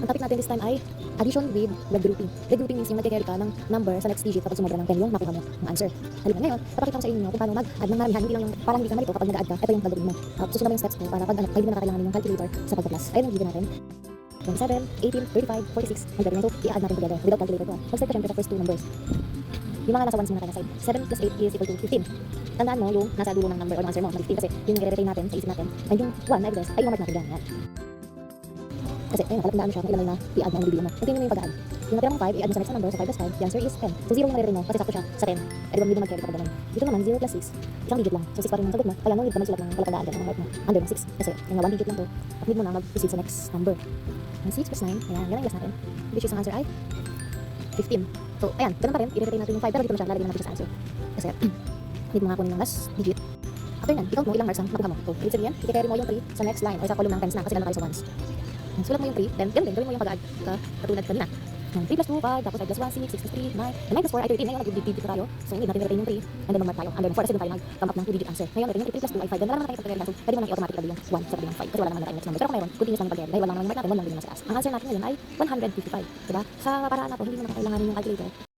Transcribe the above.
Ang topic natin this time ay addition with regrouping. Regrouping means yung nagke-carry ka ng number sa next digit tapos sumobra ng 10 yung nakuha mo ng answer. Halika ngayon, papakita ko sa inyo kung paano mag-add ng maramihan, hindi lang yung parang hindi ka malito kapag nag-add ka. Ito yung gagawin mo. Susunod mo yung steps ko para pag hindi mo na kailangan yung calculator sa pagpa-plus. Ayun yung video natin. 27, 18, 35, 46. Ang gagawin. So, i-add natin together without calculator ko. Mag-start ka syempre sa first two numbers. Yung mga nasa 1 muna tayo side. 7 plus 8 is equal to 15. Tandaan mo yung nasa dulo ng number or ng answer mo, 15 kasi yun yung i-retain natin sa isip natin. And yung 1 na evidence ay yung mark natin dyan. Yan. Kasi ayun, kalapandaan mo siya kung ilan na i-add mo ang bibigyan mo. Continue mo yung pag-add. Yung natira mong 5, i-add mo sa next number. So 5 plus 5, the answer is 10. So 0 yung maririn mo kasi sakto siya sa 10. Eh di ba hindi mag-carry kapag ganun. Dito naman 0 plus 6, isang digit lang. So 6 pa rin yung sagot mo. Kaya no need ka magsulat ng kalapandaan dyan ng mark mo. Under ng 6 kasi yung 1 digit lang to. At need mo na mag-proceed sa next number. And 6 plus 9, ayan, yan ang last natin. Which is ang answer ay 15. So ayan, ganun pa rin, i-retain natin yung 5 pero dito mo siya lalagyan natin siya sa answer. Kasi need mo nga kunin yung last digit. After yan, i-count mo ilang marks ang nakuha mo. So ibig sabihin, i-carry mo yung 3 sa next line or sa column ng tens na kasi lalo tayo sa ones. Sulat mo yung 3, then yun din, gawin mo yung pag-add katulad kanina. 3 plus 2, 5, tapos 5 plus 1, 6, 6 plus 3, 9, and 9 plus 4 ay 13. Ngayon, nag-digit tayo. So, hindi natin retain yung 3, and then mag-mark tayo. Under ng 4, kasi doon tayo mag-come up ng 2-digit answer. Ngayon, retain yung 3 plus 2 ay 5, then wala naman tayo pag-carry. So, pwede mo nang i-automatic i-double yung 1 sa yung 5, kasi wala naman na tayo next number. Pero kung meron, continuous lang yung pag-carry. Dahil wala naman yung mark natin, 1 lang din naman sa taas. Ang answer natin ngayon ay 155. Diba? Sa paraan na to, hindi mo na kailanganin yung calculator.